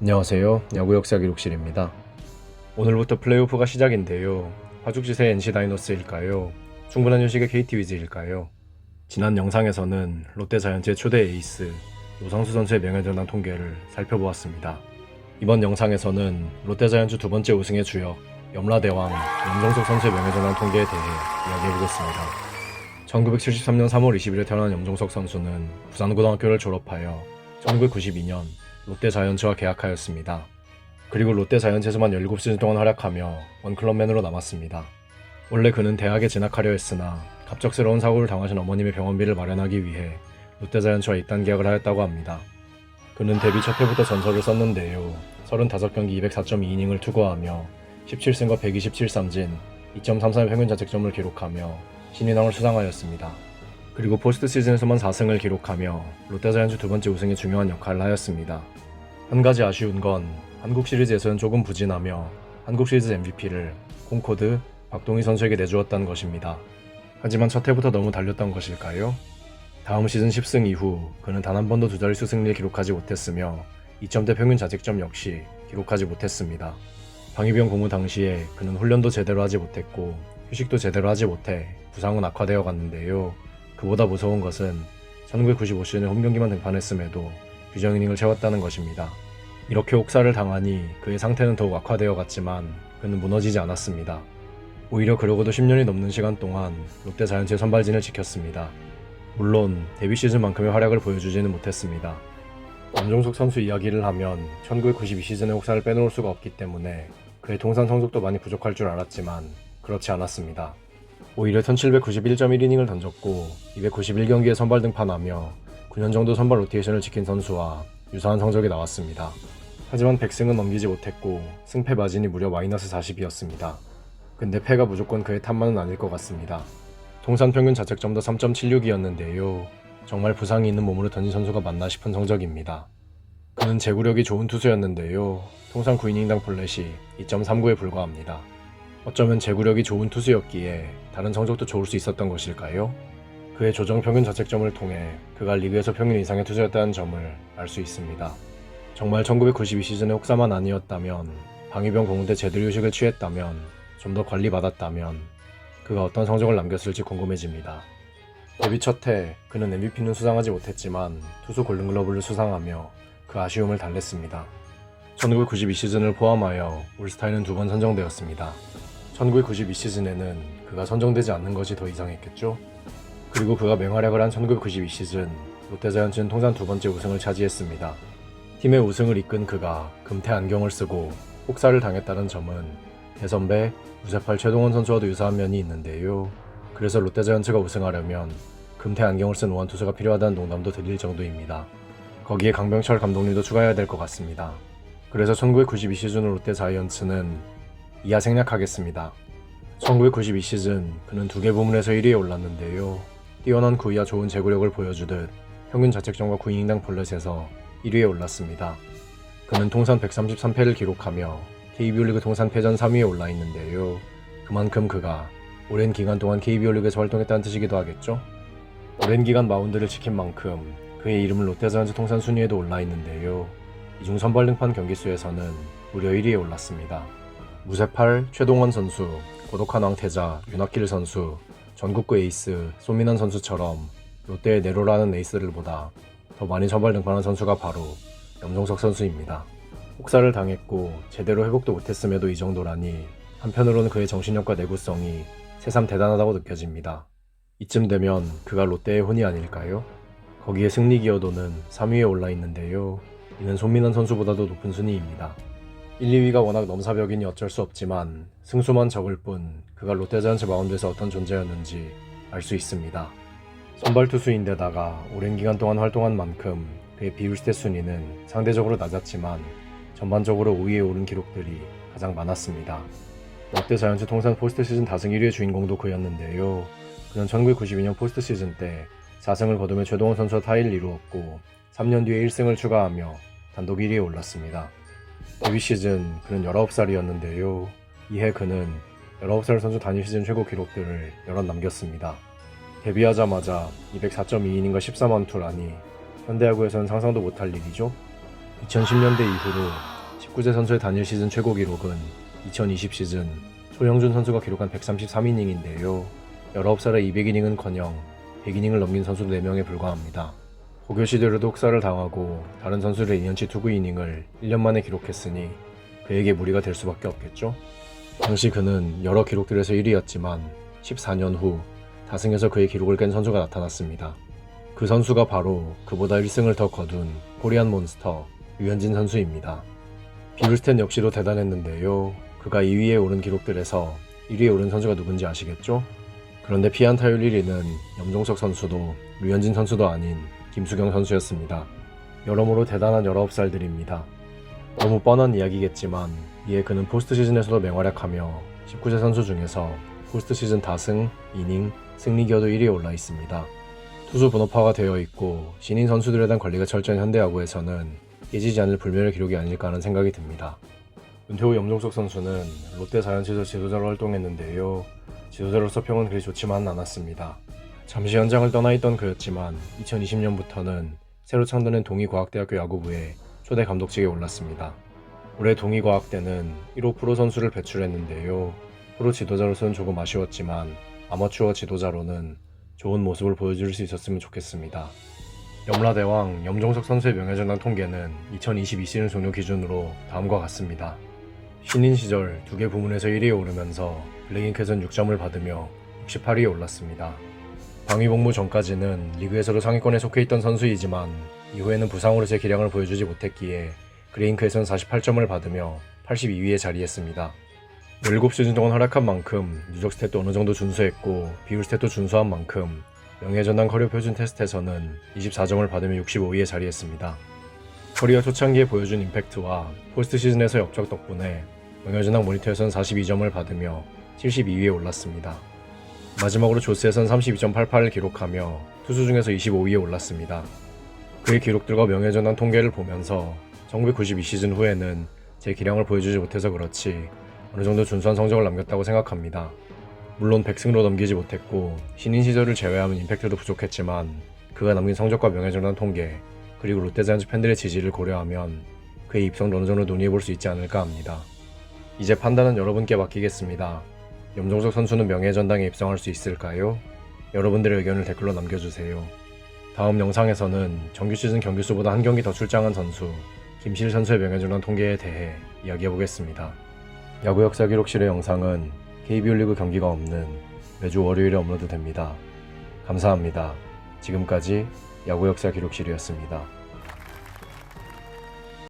안녕하세요. 야구 역사 기록실입니다. 오늘부터 플레이오프가 시작인데요. 화죽지세 NC 다이노스일까요? 충분한 휴식의 KT 위즈일까요? 지난 영상에서는 롯데 자이언츠의 초대 에이스 노상수 선수의 명예전당 통계를 살펴보았습니다. 이번 영상에서는 롯데 자이언츠 두 번째 우승의 주역 염라대왕 염정석 선수의 명예전당 통계에 대해 이야기해보겠습니다. 1973년 3월 20일에 태어난 염정석 선수는 부산고등학교를 졸업하여 1992년 롯데 자이언츠와 계약하였습니다. 그리고 롯데 자이언츠에서만 17시즌 동안 활약하며 원클럽맨으로 남았습니다. 원래 그는 대학에 진학하려 했으나 갑작스러운 사고를 당하신 어머님의 병원비를 마련하기 위해 롯데 자이언츠와 입단 계약을 하였다고 합니다. 그는 데뷔 첫 해부터 전설을 썼는데요. 35경기 204.2이닝을 투구하며 17승과 127삼진, 2.33의 평균 자책점을 기록하며 신인왕을 수상하였습니다. 그리고 포스트 시즌에서만 4승을 기록하며 롯데 자이언츠 두 번째 우승에 중요한 역할을 하였습니다. 한 가지 아쉬운 건 한국 시리즈에서는 조금 부진하며 한국 시리즈 MVP를 콩코드 박동희 선수에게 내주었다는 것입니다. 하지만 첫 해부터 너무 달렸던 것일까요? 다음 시즌 10승 이후 그는 단 한 번도 두 자릿수 승리를 기록하지 못했으며 2점대 평균 자책점 역시 기록하지 못했습니다. 방위병 고무 당시에 그는 훈련도 제대로 하지 못했고 휴식도 제대로 하지 못해 부상은 악화되어 갔는데요. 그보다 무서운 것은 1995시즌에 홈경기만 등판했음에도 규정 이닝을 채웠다는 것입니다. 이렇게 혹사를 당하니 그의 상태는 더욱 악화되어 갔지만 그는 무너지지 않았습니다. 오히려 그러고도 10년이 넘는 시간 동안 롯데 자이언츠의 선발진을 지켰습니다. 물론 데뷔 시즌만큼의 활약을 보여주지는 못했습니다. 염정석 선수 이야기를 하면 1992 시즌의 혹사를 빼놓을 수가 없기 때문에 그의 통산 성적도 많이 부족할 줄 알았지만 그렇지 않았습니다. 오히려 1791.1이닝을 던졌고 291경기에 선발 등판하며 9년 정도 선발 로테이션을 지킨 선수와 유사한 성적이 나왔습니다. 하지만 100승은 넘기지 못했고 승패 마진이 무려 마이너스 40이었습니다. 근데 패가 무조건 그의 탓만은 아닐 것 같습니다. 통산 평균 자책점도 3.76이었는데요. 정말 부상이 있는 몸으로 던진 선수가 맞나 싶은 성적입니다. 그는 제구력이 좋은 투수였는데요. 통산 9이닝당 볼넷이 2.39에 불과합니다. 어쩌면 제구력이 좋은 투수였기에 다른 성적도 좋을 수 있었던 것일까요? 그의 조정 평균 자책점을 통해 그가 리그에서 평균 이상의 투수였다는 점을 알 수 있습니다. 정말 1992 시즌의 혹사만 아니었다면, 방위병 고문 때 제대로 휴식을 취했다면, 좀 더 관리받았다면 그가 어떤 성적을 남겼을지 궁금해집니다. 데뷔 첫 해 그는 MVP는 수상하지 못했지만 투수 골든글러브를 수상하며 그 아쉬움을 달랬습니다. 1992 시즌을 포함하여 올스타에는 2번 선정되었습니다. 1992 시즌에는 그가 선정되지 않는 것이 더 이상했겠죠? 그리고 그가 맹활약을 한 1992 시즌 롯데 자이언츠는 통산 두 번째 우승을 차지했습니다. 팀의 우승을 이끈 그가 금태 안경을 쓰고 혹사를 당했다는 점은 대선배 무쇠팔 최동원 선수와도 유사한 면이 있는데요. 그래서 롯데 자이언츠가 우승하려면 금태 안경을 쓴 우완 투수가 필요하다는 농담도 들릴 정도입니다. 거기에 강병철 감독님도 추가해야 될 것 같습니다. 그래서 1992 시즌 롯데 자이언츠는 이하 생략하겠습니다. 1992 시즌 그는 2개 부문에서 1위에 올랐는데요. 뛰어난 구위와 좋은 제구력을 보여주듯 평균 자책점과 9이닝당 볼넷에서 1위에 올랐습니다. 그는 통산 133패를 기록하며 KBO 리그 통산 패전 3위에 올라 있는데요. 그만큼 그가 오랜 기간 동안 KBO 리그에서 활동했다는 뜻이기도 하겠죠? 오랜 기간 마운드를 지킨 만큼 그의 이름은 롯데 자이언츠 통산 순위에도 올라 있는데요. 이중 선발 등판 경기수에서는 무려 1위에 올랐습니다. 무쇠팔 최동원 선수, 고독한 왕태자 윤학길 선수, 전국구 에이스 손민환 선수처럼 롯데의 내로라는 에이스를 보다 더 많이 선발 등판한 선수가 바로 염정석 선수입니다. 혹사를 당했고 제대로 회복도 못했음에도 이 정도라니 한편으로는 그의 정신력과 내구성이 새삼 대단하다고 느껴집니다. 이쯤 되면 그가 롯데의 혼이 아닐까요? 거기에 승리 기여도는 3위에 올라 있는데요. 이는 손민환 선수보다도 높은 순위입니다. 1, 2위가 워낙 넘사벽이니 어쩔 수 없지만 승수만 적을 뿐 그가 롯데 자이언츠 마운드에서 어떤 존재였는지 알 수 있습니다. 선발 투수인데다가 오랜 기간 동안 활동한 만큼 그의 비율스탯 순위는 상대적으로 낮았지만 전반적으로 5위에 오른 기록들이 가장 많았습니다. 롯데 자이언츠 통산 포스트 시즌 다승 1위의 주인공도 그였는데요. 그는 1992년 포스트 시즌 때 4승을 거두며 최동원 선수와 타이를 이루었고 3년 뒤에 1승을 추가하며 단독 1위에 올랐습니다. 데뷔 시즌 그는 19살이었는데요. 이해 그는 19살 선수 단일 시즌 최고 기록들을 여럿 남겼습니다. 데뷔하자마자 204.2이닝과 14만투라니 현대야구에서는 상상도 못할 일이죠. 2010년대 이후로 19세 선수의 단일 시즌 최고 기록은 2020 시즌 소영준 선수가 기록한 133이닝인데요. 19살의 200이닝은커녕 100이닝을 넘긴 선수도 4명에 불과합니다. 고교 시절에도 혹사를 당하고 다른 선수들의 2년치 투구 이닝을 1년 만에 기록했으니 그에게 무리가 될 수밖에 없겠죠? 당시 그는 여러 기록들에서 1위였지만 14년 후 다승에서 그의 기록을 깬 선수가 나타났습니다. 그 선수가 바로 그보다 1승을 더 거둔 코리안 몬스터 류현진 선수입니다. 비블스텐 역시도 대단했는데요. 그가 2위에 오른 기록들에서 1위에 오른 선수가 누군지 아시겠죠? 그런데 피안타율 1위는 염종석 선수도 류현진 선수도 아닌 김수경 선수였습니다. 여러모로 대단한 19살들입니다. 너무 뻔한 이야기겠지만 이에 그는 포스트 시즌에서도 맹활약하며 19세 선수 중에서 포스트 시즌 다승, 이닝, 승리 기여도 1위에 올라 있습니다. 투수 분업화가 되어 있고 신인 선수들에 대한 관리가 철저한 현대야구에서는 깨지지 않을 불멸의 기록이 아닐까 하는 생각이 듭니다. 은퇴 후 염종석 선수는 롯데 자이언츠에서 지도자로 활동했는데요. 지도자로서 평은 그리 좋지만은 않았습니다. 잠시 현장을 떠나 있던 그였지만 2020년부터는 새로 창단된 동의과학대학교 야구부에 초대 감독직에 올랐습니다. 올해 동의과학대는 1호 프로 선수를 배출했는데요. 프로 지도자로서는 조금 아쉬웠지만 아마추어 지도자로는 좋은 모습을 보여줄 수 있었으면 좋겠습니다. 염라대왕 염종석 선수의 명예전당 통계는 2022 시즌 종료 기준으로 다음과 같습니다. 신인 시절 2개 부문에서 1위에 오르면서 블랙잉크에선 6점을 받으며 68위에 올랐습니다. 방위 복무 전까지는 리그에서도 상위권에 속해 있던 선수이지만 이후에는 부상으로 제 기량을 보여주지 못했기에 그레잉크에선 48점을 받으며 82위에 자리했습니다. 17시즌 동안 활약한 만큼 누적 스탯도 어느 정도 준수했고 비율 스탯도 준수한 만큼 명예전당 커리어 표준 테스트에서는 24점을 받으며 65위에 자리했습니다. 커리어 초창기에 보여준 임팩트와 포스트 시즌에서 역적 덕분에 명예전당 모니터에선 42점을 받으며 72위에 올랐습니다. 마지막으로 조스에선 32.88을 기록하며 투수 중에서 25위에 올랐습니다. 그의 기록들과 명예전당 통계를 보면서 1992 시즌 후에는 제 기량을 보여주지 못해서 그렇지 어느 정도 준수한 성적을 남겼다고 생각합니다. 물론 100승으로 넘기지 못했고 신인 시절을 제외하면 임팩트도 부족했지만 그가 남긴 성적과 명예전당 통계 그리고 롯데자이언츠 팬들의 지지를 고려하면 그의 입성도 어느 정도 논의해볼 수 있지 않을까 합니다. 이제 판단은 여러분께 맡기겠습니다. 염종석 선수는 명예전당에 입성할 수 있을까요? 여러분들의 의견을 댓글로 남겨주세요. 다음 영상에서는 정규 시즌 경기수보다 한 경기 더 출장한 선수 김실 선수의 명예전당 통계에 대해 이야기해보겠습니다. 야구 역사 기록실의 영상은 KBO 리그 경기가 없는 매주 월요일에 업로드됩니다. 감사합니다. 지금까지 야구 역사 기록실이었습니다.